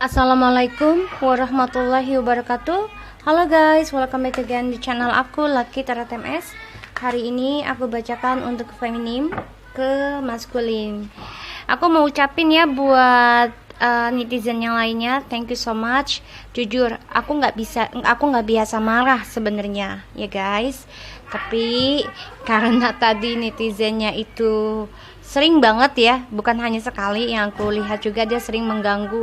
Assalamualaikum warahmatullahi wabarakatuh. Halo guys, welcome back again di channel aku Lucky Tarot MS. Hari ini aku bacakan untuk feminim ke maskulin. Aku mau ucapin ya buat netizen yang lainnya, thank you so much. Jujur, aku nggak biasa marah sebenarnya ya guys. Tapi karena tadi netizennya itu sering banget ya, bukan hanya sekali, yang aku lihat juga dia sering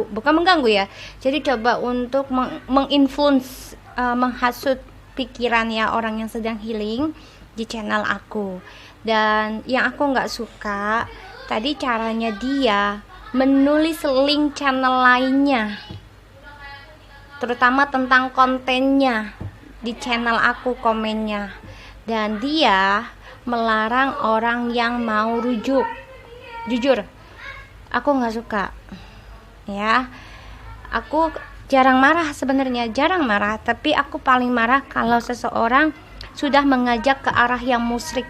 bukan mengganggu ya, jadi coba untuk menginfluence, menghasut pikiran ya orang yang sedang healing di channel aku. Dan yang aku nggak suka tadi caranya dia menulis link channel lainnya, terutama tentang kontennya di channel aku, komennya, dan dia melarang orang yang mau rujuk. Jujur, aku nggak suka ya. Aku jarang marah sebenarnya, tapi aku paling marah kalau seseorang sudah mengajak ke arah yang musyrik,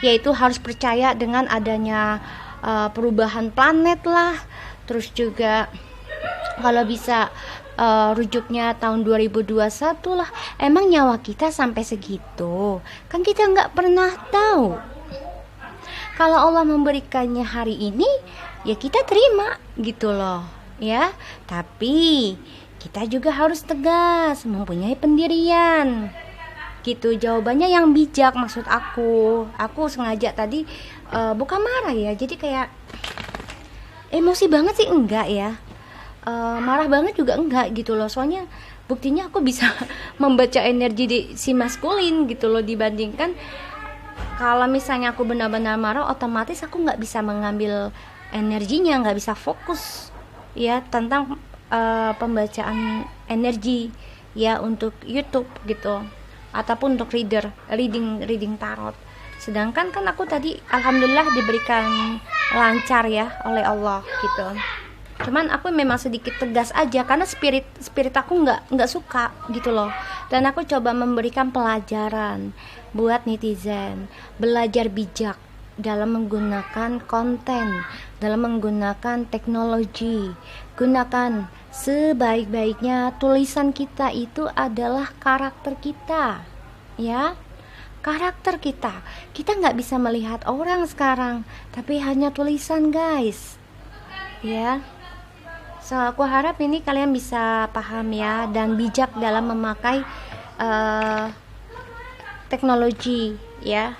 yaitu harus percaya dengan adanya perubahan planet lah, terus juga kalau bisa rujuknya tahun 2021 lah. Emang nyawa kita sampai segitu? Kan kita nggak pernah tahu. Kalau Allah memberikannya hari ini, ya kita terima gitu loh ya. Tapi kita juga harus tegas, mempunyai pendirian gitu. Jawabannya yang bijak, maksud aku sengaja tadi bukan marah ya, jadi kayak emosi banget sih enggak ya, marah banget juga enggak gitu loh. Soalnya buktinya aku bisa membaca energi di si maskulin gitu loh, dibandingkan kalau misalnya aku benar-benar marah, otomatis aku nggak bisa mengambil energinya, nggak bisa fokus ya tentang pembacaan energi ya untuk YouTube gitu, ataupun untuk reading tarot. Sedangkan kan aku tadi alhamdulillah diberikan lancar ya oleh Allah gitu. Cuman aku memang sedikit tegas aja karena spirit aku nggak suka gitu loh. Dan aku coba memberikan pelajaran buat netizen, belajar bijak dalam menggunakan konten, dalam menggunakan teknologi. Gunakan sebaik-baiknya. Tulisan kita itu adalah karakter kita ya, karakter kita nggak bisa melihat orang sekarang, tapi hanya tulisan guys ya. So aku harap ini kalian bisa paham ya, dan bijak dalam memakai teknologi ya.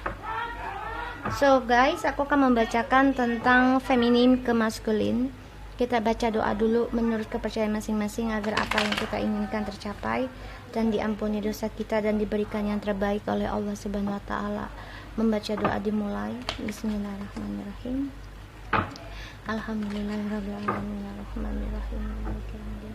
So guys, aku akan membacakan tentang feminim ke maskulin. Kita baca doa dulu menurut kepercayaan masing-masing agar apa yang kita inginkan tercapai dan diampuni dosa kita dan diberikan yang terbaik oleh Allah Subhanahu wa taala. Membaca doa dimulai. Bismillahirrahmanirrahim. Alhamdulillahirrahmanirrahim. Arrahmanirrahim. Maliki yaumiddin.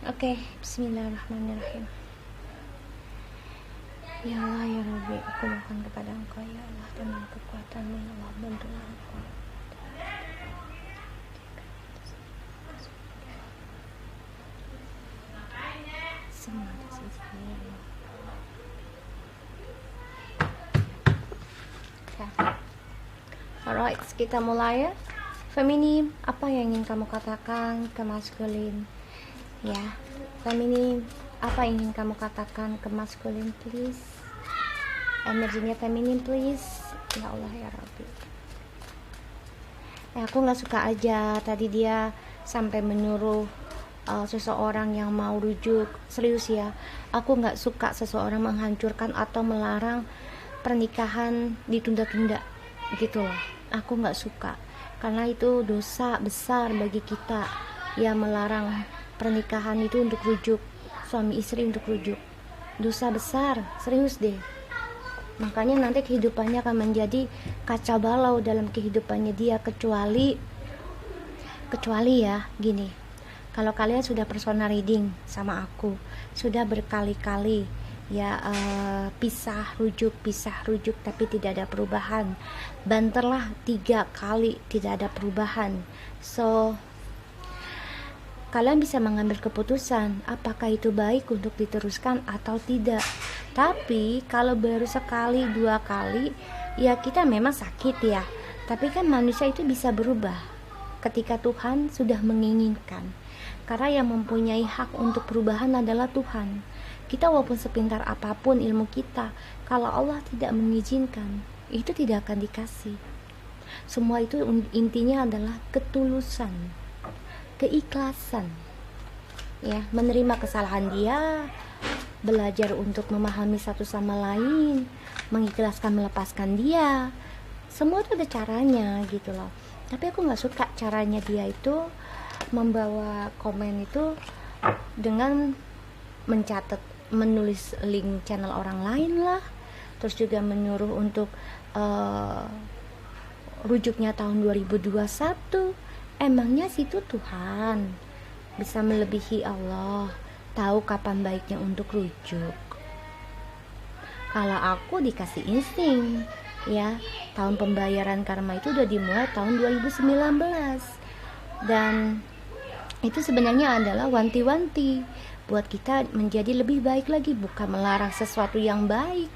Oke, bismillahirrahmanirrahim. Ya Allah ya Rabbi, aku mohon kepada Engkau ya Allah, dengan kekuatanmu ya Allah, bantulah Engkau. Alright, kita mulai ya. Feminim, apa yang ingin kamu katakan ke maskulin? Ya, feminim, apa yang ingin kamu katakan ke maskulin, please? Energinya feminim, please. Ya Allah ya Rabbi. Aku nggak suka aja tadi dia sampai menyuruh seseorang yang mau rujuk. Serius ya, aku nggak suka seseorang menghancurkan atau melarang pernikahan ditunda-tunda gitu loh. Aku nggak suka karena itu dosa besar bagi kita yang melarang pernikahan itu untuk rujuk, suami istri untuk rujuk. Dosa besar, serius deh. Makanya nanti kehidupannya akan menjadi kacau balau dalam kehidupannya dia, kecuali ya gini, kalau kalian sudah personal reading sama aku, sudah berkali-kali ya pisah rujuk tapi tidak ada perubahan, banterlah 3 kali tidak ada perubahan. So kalian bisa mengambil keputusan apakah itu baik untuk diteruskan atau tidak. Tapi kalau baru sekali 2 kali, ya kita memang sakit ya. Tapi kan manusia itu bisa berubah ketika Tuhan sudah menginginkan. Karena yang mempunyai hak untuk perubahan adalah Tuhan. Kita walaupun sepintar apapun ilmu kita, kalau Allah tidak mengizinkan, itu tidak akan dikasih. Semua itu intinya adalah ketulusan, keikhlasan, ya, menerima kesalahan dia, belajar untuk memahami satu sama lain, mengikhlaskan melepaskan dia. Semua itu ada caranya gitu loh. Tapi aku nggak suka caranya dia itu membawa komen itu dengan menulis link channel orang lain lah, terus juga menyuruh untuk rujuknya tahun 2021. Emangnya situ Tuhan bisa melebihi Allah, tahu kapan baiknya untuk rujuk. Kalau aku dikasih insting, ya, tahun pembayaran karma itu udah dimulai tahun 2019, dan itu sebenarnya adalah wanti-wanti buat kita menjadi lebih baik lagi, bukan melarang sesuatu yang baik,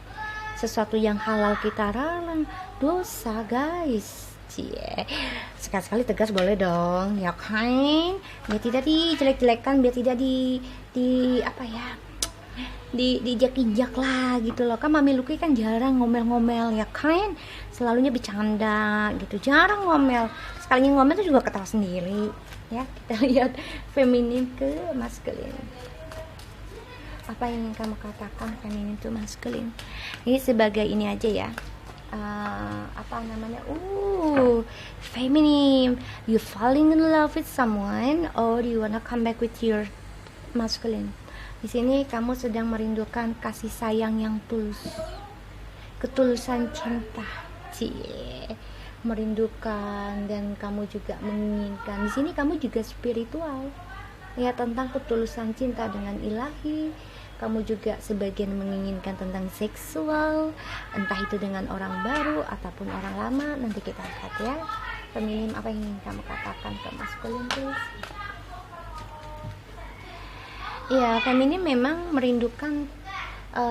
sesuatu yang halal kita larang. Dosa guys. Cie. Sekali-sekali tegas boleh dong, ya kan? Biar tidak dijelek-jelekan, biar tidak dijak-injak lah gitu loh. Kan Mami Luki kan jarang ngomel-ngomel, ya kan? Selalunya bercanda gitu, jarang ngomel. Sekalinya ngomel tuh juga ketawa sendiri. Ya, kita lihat feminim ke maskulin. Apa yang ingin kamu katakan feminim to maskulin? Ini sebagai ini aja ya. Feminim, you falling in love with someone or you wanna come back with your masculine. Di sini kamu sedang merindukan kasih sayang yang tulus, ketulusan cinta, merindukan, dan kamu juga menginginkan. Di sini kamu juga spiritual, ya, tentang ketulusan cinta dengan ilahi. Kamu juga sebagian menginginkan tentang seksual, entah itu dengan orang baru ataupun orang lama. Nanti kita lihat ya. Feminim, apa yang ingin kamu katakan ke maskulin please? Ya, feminim memang merindukan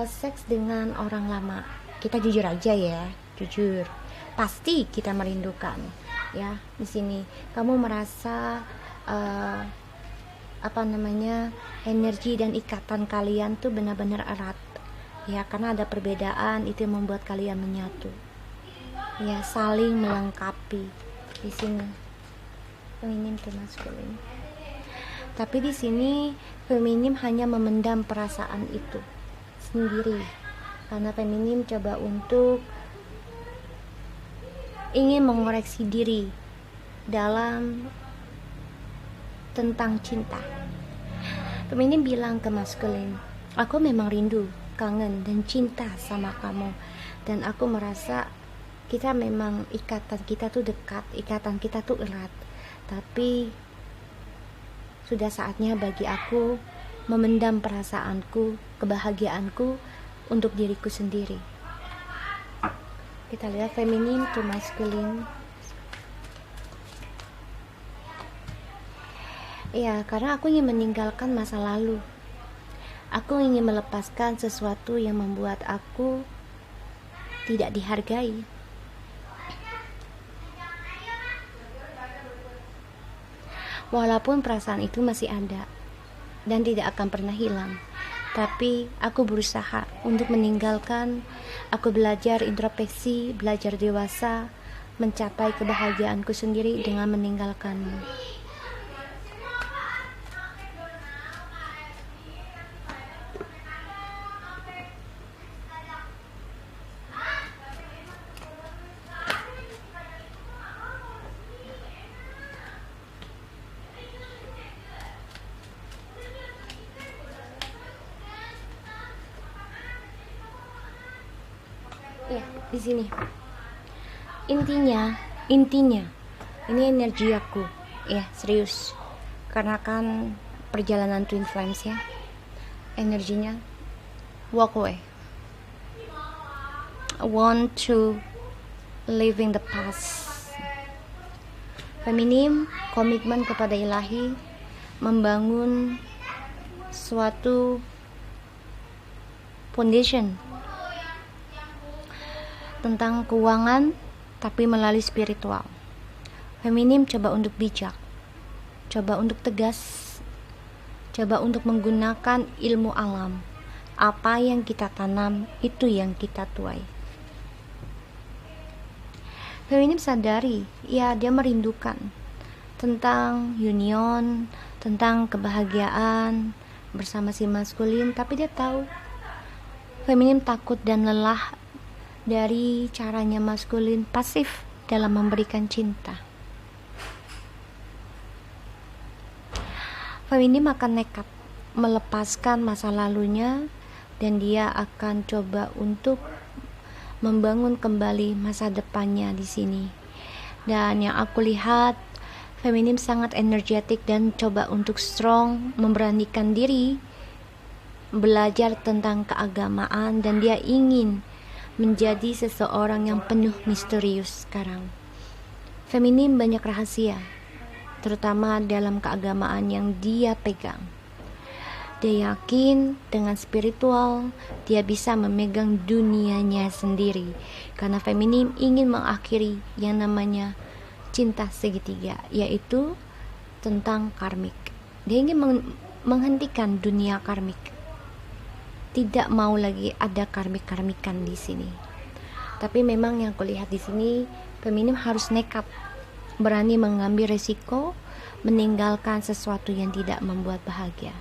seks dengan orang lama. Kita jujur aja ya, jujur. Pasti kita merindukan. Ya, di sini kamu merasa energi dan ikatan kalian tuh benar-benar erat, ya, karena ada perbedaan itu yang membuat kalian menyatu, ya, saling melengkapi. Di sini feminim ke maskulin, tapi di sini feminim hanya memendam perasaan itu sendiri, karena feminim coba untuk ingin mengoreksi diri dalam tentang cinta. Feminim bilang ke maskulin, aku memang rindu, kangen, dan cinta sama kamu, dan aku merasa kita memang ikatan kita tuh dekat, ikatan kita tuh erat, tapi sudah saatnya bagi aku memendam perasaanku, kebahagiaanku untuk diriku sendiri. Kita lihat feminim to maskulin. Ya, karena aku ingin meninggalkan masa lalu. Aku ingin melepaskan sesuatu yang membuat aku tidak dihargai. Walaupun perasaan itu masih ada dan tidak akan pernah hilang, tapi aku berusaha untuk meninggalkan. Aku belajar introspeksi, belajar dewasa, mencapai kebahagiaanku sendiri dengan meninggalkanmu. Ya, di sini intinya ini energi aku, ya, serius, karena kan perjalanan Twin Flames ya, energinya walk away. I want to living the past. Feminim, komitmen kepada ilahi, membangun suatu foundation tentang keuangan tapi melalui spiritual. Feminim coba untuk bijak, coba untuk tegas, coba untuk menggunakan ilmu alam. Apa yang kita tanam, itu yang kita tuai. Feminim sadari, ya dia merindukan tentang union, tentang kebahagiaan bersama si maskulin, tapi dia tahu feminim takut dan lelah dari caranya maskulin pasif dalam memberikan cinta. Feminim akan nekat melepaskan masa lalunya dan dia akan coba untuk membangun kembali masa depannya di sini. Dan yang aku lihat, feminim sangat energetik dan coba untuk strong, memberanikan diri, belajar tentang keagamaan, dan dia ingin menjadi seseorang yang penuh misterius sekarang. Feminim banyak rahasia, terutama dalam keagamaan yang dia pegang. Dia yakin dengan spiritual dia bisa memegang dunianya sendiri, karena feminim ingin mengakhiri yang namanya cinta segitiga, yaitu tentang karmik. Dia ingin menghentikan dunia karmik. Tidak mau lagi ada karmik-karmikan di sini. Tapi memang yang kulihat di sini, feminim harus nekat, berani mengambil resiko, meninggalkan sesuatu yang tidak membuat bahagia.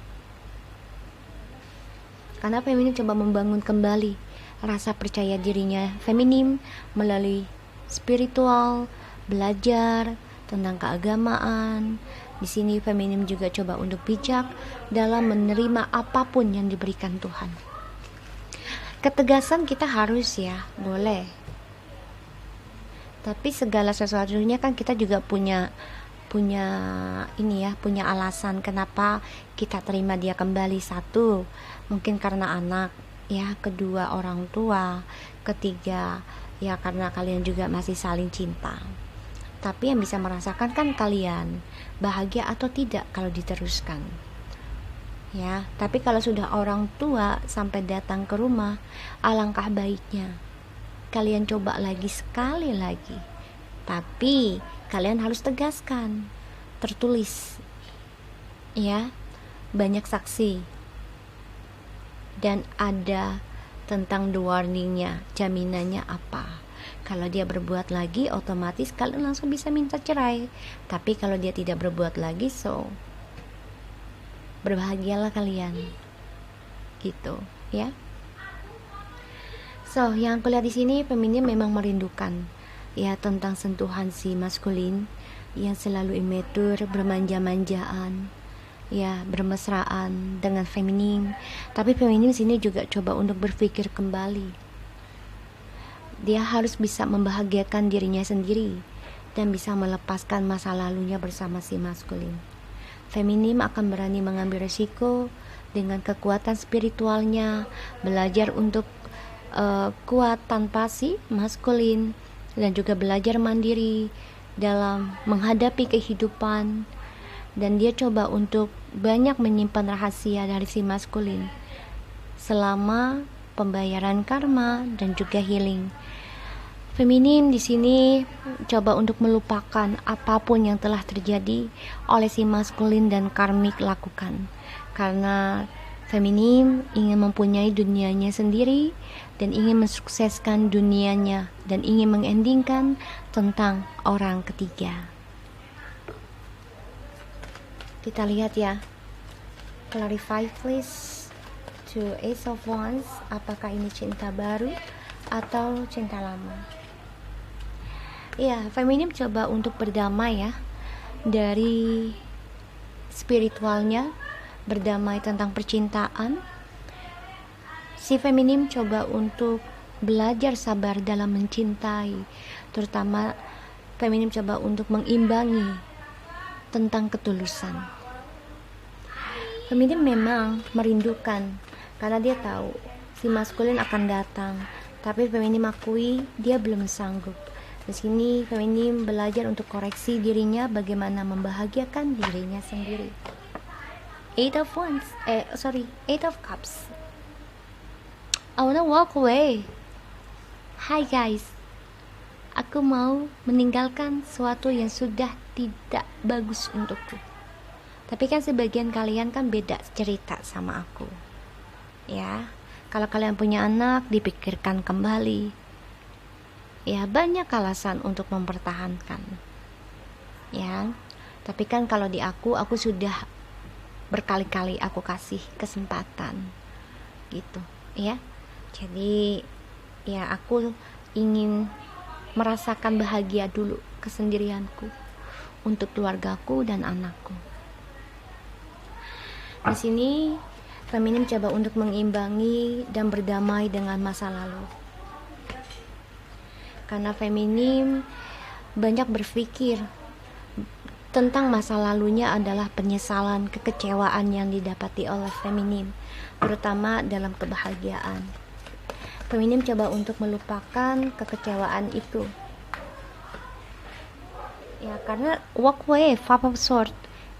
Karena feminim coba membangun kembali rasa percaya dirinya feminim melalui spiritual, belajar tentang keagamaan. Di sini feminim juga coba untuk bijak dalam menerima apapun yang diberikan Tuhan. Ketegasan kita harus ya, boleh. Tapi segala sesuatunya kan kita juga punya alasan kenapa kita terima dia kembali. Satu, mungkin karena anak, ya. Kedua, orang tua. Ketiga, ya karena kalian juga masih saling cinta. Tapi yang bisa merasakan kan kalian, bahagia atau tidak kalau diteruskan, ya. Tapi kalau sudah orang tua sampai datang ke rumah, alangkah baiknya kalian coba lagi sekali lagi. Tapi kalian harus tegaskan, tertulis, ya, banyak saksi, dan ada tentang the warningnya, jaminannya apa. Kalau dia berbuat lagi, otomatis kalian langsung bisa minta cerai. Tapi kalau dia tidak berbuat lagi, so berbahagialah kalian, gitu, ya. So, yang aku lihat di sini, feminim memang merindukan, ya, tentang sentuhan si maskulin yang selalu immature, bermanja-manjaan, ya, bermesraan dengan feminim. Tapi feminim sini juga coba untuk berpikir kembali. Dia harus bisa membahagiakan dirinya sendiri dan bisa melepaskan masa lalunya bersama si maskulin. Feminim akan berani mengambil resiko dengan kekuatan spiritualnya, belajar untuk kuat tanpa si maskulin, dan juga belajar mandiri dalam menghadapi kehidupan. Dan dia coba untuk banyak menyimpan rahasia dari si maskulin selama pembayaran karma dan juga healing. Feminim di sini coba untuk melupakan apapun yang telah terjadi oleh si maskulin dan karmik lakukan, karena feminim ingin mempunyai dunianya sendiri dan ingin mensukseskan dunianya dan ingin mengendingkan tentang orang ketiga. Kita lihat ya, clarify please to Ace of Wands, apakah ini cinta baru atau cinta lama? Ya, feminim coba untuk berdamai ya dari spiritualnya, berdamai tentang percintaan. Si feminim coba untuk belajar sabar dalam mencintai, terutama feminim coba untuk mengimbangi tentang ketulusan. Feminim memang merindukan karena dia tahu si maskulin akan datang, tapi feminim akui dia belum sanggup. Di sini feminim belajar untuk koreksi dirinya bagaimana membahagiakan dirinya sendiri. Eight of Cups. I wanna walk away. Hai guys, aku mau meninggalkan sesuatu yang sudah tidak bagus untukku. Tapi kan sebagian kalian kan beda cerita sama aku. Ya, kalau kalian punya anak, dipikirkan kembali. Ya, banyak alasan untuk mempertahankan. Ya, tapi kan kalau di aku sudah berkali-kali aku kasih kesempatan. Gitu, ya. Jadi ya aku ingin merasakan bahagia dulu kesendirianku untuk keluargaku dan anakku. Di sini feminim coba untuk mengimbangi dan berdamai dengan masa lalu. Karena feminim banyak berpikir tentang masa lalunya adalah penyesalan, kekecewaan yang didapati oleh feminim, terutama dalam kebahagiaan. Feminim coba untuk melupakan kekecewaan itu. Ya, karena walk away, Five of Swords,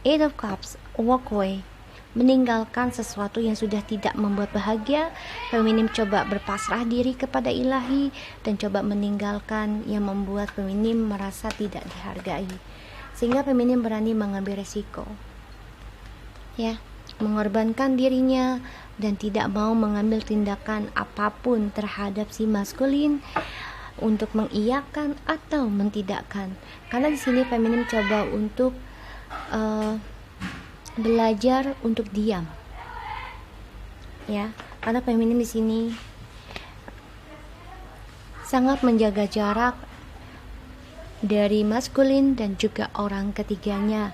Eight of Cups, walk away, meninggalkan sesuatu yang sudah tidak membuat bahagia. Feminim coba berpasrah diri kepada ilahi dan coba meninggalkan yang membuat feminim merasa tidak dihargai, sehingga feminim berani mengambil resiko, ya, mengorbankan dirinya dan tidak mau mengambil tindakan apapun terhadap si maskulin untuk mengiyakan atau mentidakkan. Karena di sini feminim coba untuk belajar untuk diam, ya, karena feminim di sini sangat menjaga jarak dari maskulin dan juga orang ketiganya.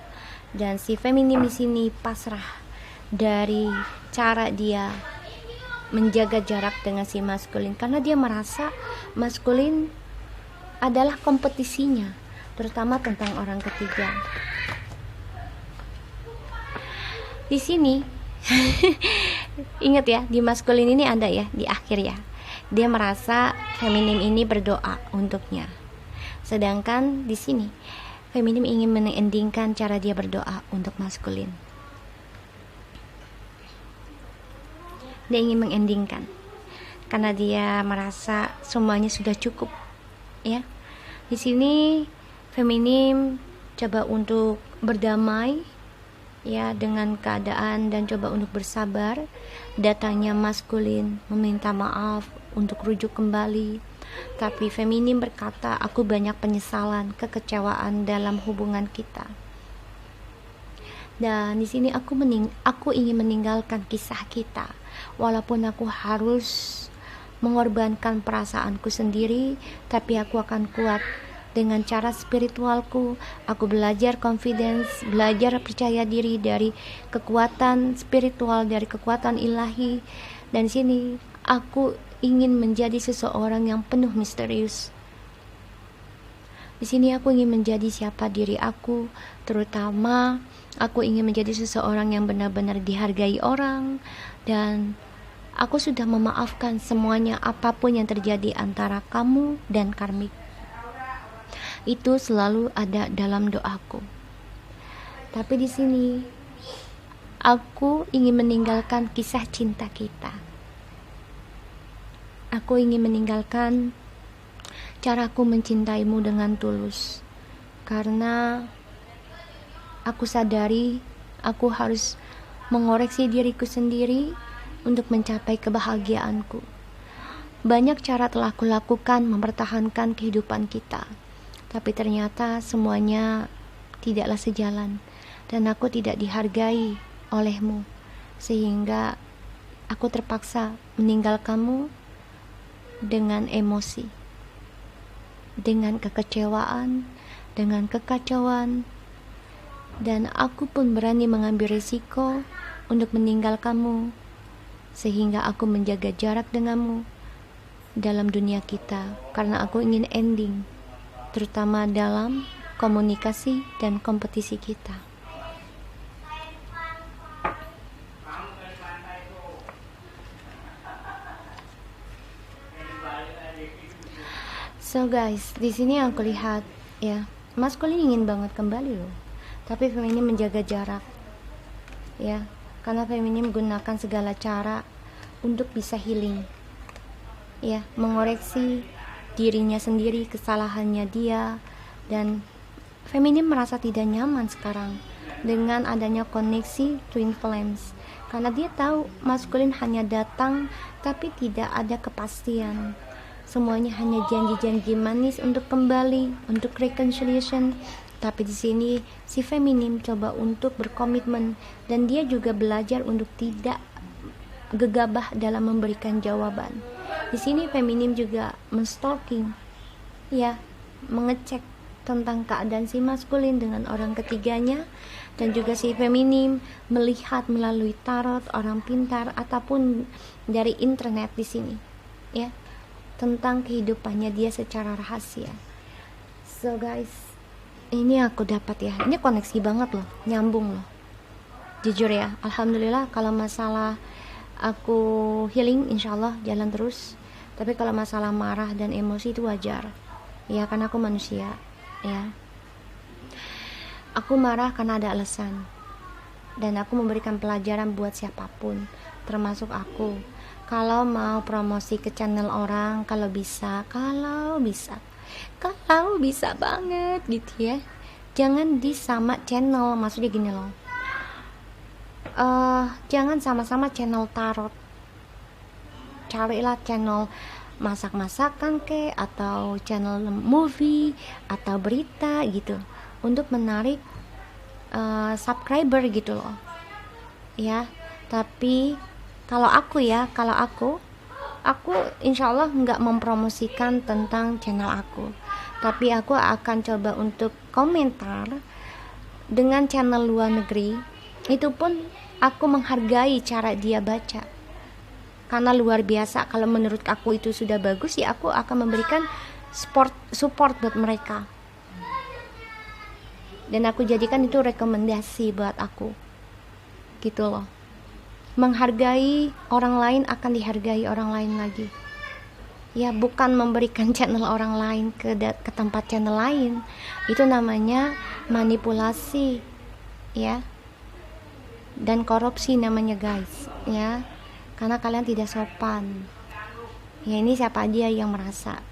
Dan si feminim di sini pasrah dari cara dia menjaga jarak dengan si maskulin, karena dia merasa maskulin adalah kompetisinya, terutama tentang orang ketiga. Di sini ingat ya, di maskulin ini ada ya di akhir ya, dia merasa feminim ini berdoa untuknya, sedangkan di sini feminim ingin menendingkan cara dia berdoa untuk maskulin. Dia ingin mengendingkan karena dia merasa semuanya sudah cukup, ya. Di sini feminim coba untuk berdamai, ya, dengan keadaan dan coba untuk bersabar. Datangnya maskulin meminta maaf untuk rujuk kembali, tapi feminim berkata, aku banyak penyesalan, kekecewaan dalam hubungan kita. Dan di sini aku ingin meninggalkan kisah kita, walaupun aku harus mengorbankan perasaanku sendiri, tapi aku akan kuat dengan cara spiritualku. Aku belajar confidence, belajar percaya diri dari kekuatan spiritual, dari kekuatan ilahi. Dan di sini aku ingin menjadi seseorang yang penuh misterius. Di sini aku ingin menjadi siapa diri aku, terutama aku ingin menjadi seseorang yang benar-benar dihargai orang, dan aku sudah memaafkan semuanya apapun yang terjadi antara kamu dan karmik. Itu selalu ada dalam doaku. Tapi di sini aku ingin meninggalkan kisah cinta kita. Aku ingin meninggalkan caraku mencintaimu dengan tulus, karena aku sadari aku harus mengoreksi diriku sendiri untuk mencapai kebahagiaanku. Banyak cara telah kulakukan mempertahankan kehidupan kita, tapi ternyata semuanya tidaklah sejalan dan aku tidak dihargai olehmu, sehingga aku terpaksa meninggalkanmu dengan emosi, dengan kekecewaan, dengan kekacauan, dan aku pun berani mengambil risiko untuk meninggalkanmu, sehingga aku menjaga jarak denganmu dalam dunia kita, karena aku ingin ending, terutama dalam komunikasi dan kompetisi kita. So guys, di sini aku lihat ya, maskulin ingin banget kembali loh, tapi feminim menjaga jarak, ya, karena feminim menggunakan segala cara untuk bisa healing, ya, mengoreksi dirinya sendiri, kesalahannya dia. Dan feminim merasa tidak nyaman sekarang dengan adanya koneksi twin flames, karena dia tahu maskulin hanya datang tapi tidak ada kepastian. Semuanya hanya janji-janji manis untuk kembali, untuk reconciliation. Tapi di sini si feminim coba untuk berkomitmen, dan dia juga belajar untuk tidak gegabah dalam memberikan jawaban. Di sini feminim juga menstalking, ya, mengecek tentang keadaan si maskulin dengan orang ketiganya, dan juga si feminim melihat melalui tarot, orang pintar, ataupun dari internet di sini, ya, tentang kehidupannya dia secara rahasia. So guys, ini aku dapat ya, ini koneksi banget loh, nyambung loh, jujur ya. Alhamdulillah kalau masalah aku healing insyaallah jalan terus, tapi kalau masalah marah dan emosi itu wajar ya, karena aku manusia ya. Aku marah karena ada alasan, dan aku memberikan pelajaran buat siapapun termasuk aku. Kalau mau promosi ke channel orang, kalau bisa banget gitu ya, jangan di sama channel. Maksudnya gini loh, jangan sama-sama channel tarot. Carilah channel masak-masakan atau channel movie atau berita gitu, untuk menarik subscriber gitu loh ya. Tapi kalau aku insyaallah nggak mempromosikan tentang channel aku, tapi aku akan coba untuk komentar dengan channel luar negeri. Itu pun aku menghargai cara dia baca, karena luar biasa. Kalau menurut aku itu sudah bagus ya, aku akan memberikan support buat mereka, dan aku jadikan itu rekomendasi buat aku gitu loh. Menghargai orang lain akan dihargai orang lain lagi ya, bukan memberikan channel orang lain ke tempat channel lain. Itu namanya manipulasi ya, dan korupsi namanya guys ya, karena kalian tidak sopan ya. Ini siapa aja yang merasa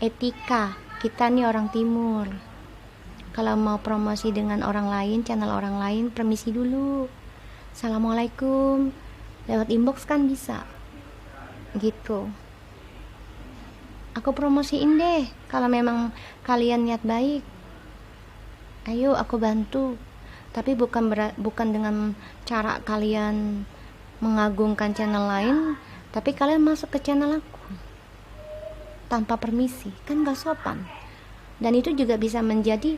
etika, kita nih orang timur, kalau mau promosi dengan orang lain, channel orang lain, permisi dulu, assalamualaikum, lewat inbox kan bisa gitu. Aku promosiin deh, kalau memang kalian niat baik, ayo aku bantu. Tapi bukan dengan cara kalian mengagungkan channel lain, tapi kalian masuk ke channel aku tanpa permisi, kan gak sopan. Dan itu juga bisa menjadi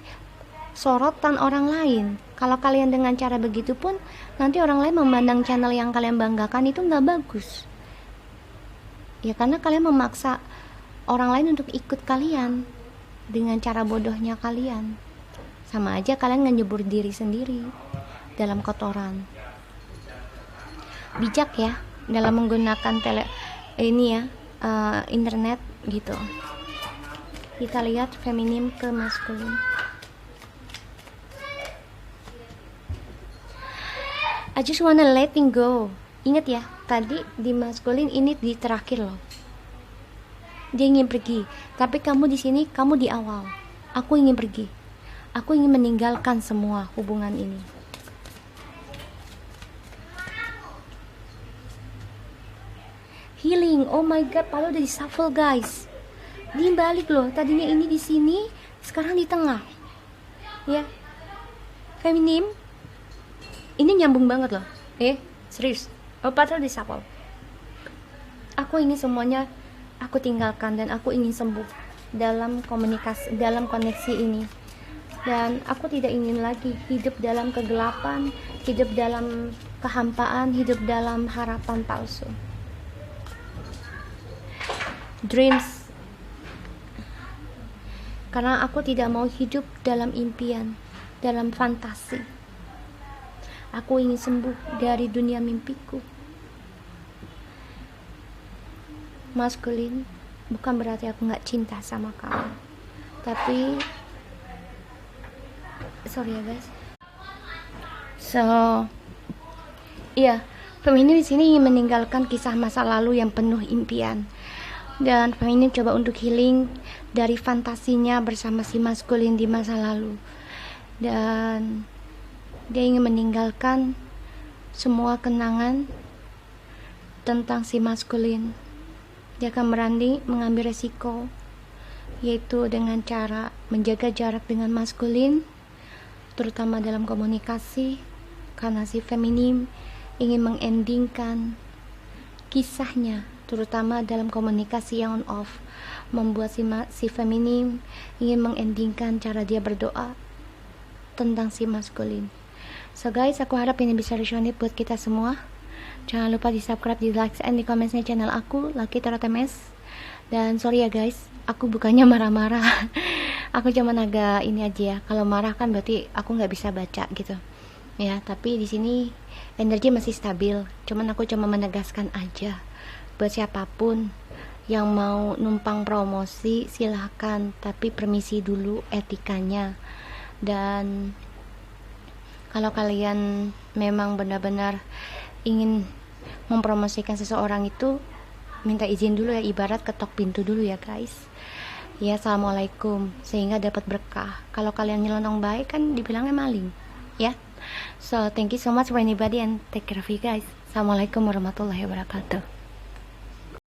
sorotan orang lain. Kalau kalian dengan cara begitu pun, nanti orang lain memandang channel yang kalian banggakan itu gak bagus ya, karena kalian memaksa orang lain untuk ikut kalian dengan cara bodohnya kalian. Sama aja kalian ngejebur diri sendiri dalam kotoran. Bijak ya dalam menggunakan internet gitu. Kita lihat feminim ke maskulin. I just wanna letting go. Ingat ya, tadi di maskulin ini di terakhir loh. Dia ingin pergi, tapi kamu di sini, kamu di awal. Aku ingin pergi. Aku ingin meninggalkan semua hubungan ini. Healing. Oh my god, padahal udah di shuffle guys. Dia balik loh. Tadinya ini di sini, sekarang di tengah. Ya. Feminim. Ini nyambung banget loh. Serius. Oh, padahal di shuffle. Aku ingin semuanya aku tinggalkan, dan aku ingin sembuh dalam komunikasi, dalam koneksi ini. Dan aku tidak ingin lagi hidup dalam kegelapan, hidup dalam kehampaan, hidup dalam harapan palsu. Dreams. Karena aku tidak mau hidup dalam impian, dalam fantasi. Aku ingin sembuh dari dunia mimpiku. Maskulin, bukan berarti aku gak cinta sama kamu, tapi sorry ya guys. So, iya, feminim di sini ingin meninggalkan kisah masa lalu yang penuh impian. Dan feminim coba untuk healing dari fantasinya bersama si maskulin di masa lalu, dan dia ingin meninggalkan semua kenangan tentang si maskulin. Dia akan berani mengambil resiko, yaitu dengan cara menjaga jarak dengan maskulin, terutama dalam komunikasi, karena si feminim ingin mengendingkan kisahnya, terutama dalam komunikasi yang on off, membuat si feminim ingin mengendingkan cara dia berdoa tentang si maskulin. So guys, aku harap ini bisa resonate buat kita semua. Jangan lupa di subscribe, di like, and di komennya channel aku, Lucky Tarot MS. Dan sorry ya guys, aku bukannya marah-marah. Aku cuma agak ini aja ya. Kalau marah kan berarti aku nggak bisa baca gitu ya. Tapi di sini energi masih stabil. Cuman aku cuma menegaskan aja buat siapapun yang mau numpang promosi silahkan, tapi permisi dulu etikanya. Dan kalau kalian memang benar-benar ingin mempromosikan seseorang itu, minta izin dulu ya, ibarat ketok pintu dulu ya guys ya. Assalamualaikum, sehingga dapat berkah. Kalau kalian nyelonong baik kan dibilangnya maling ya. So thank you so much for anybody and take care of you guys. Assalamualaikum warahmatullahi wabarakatuh.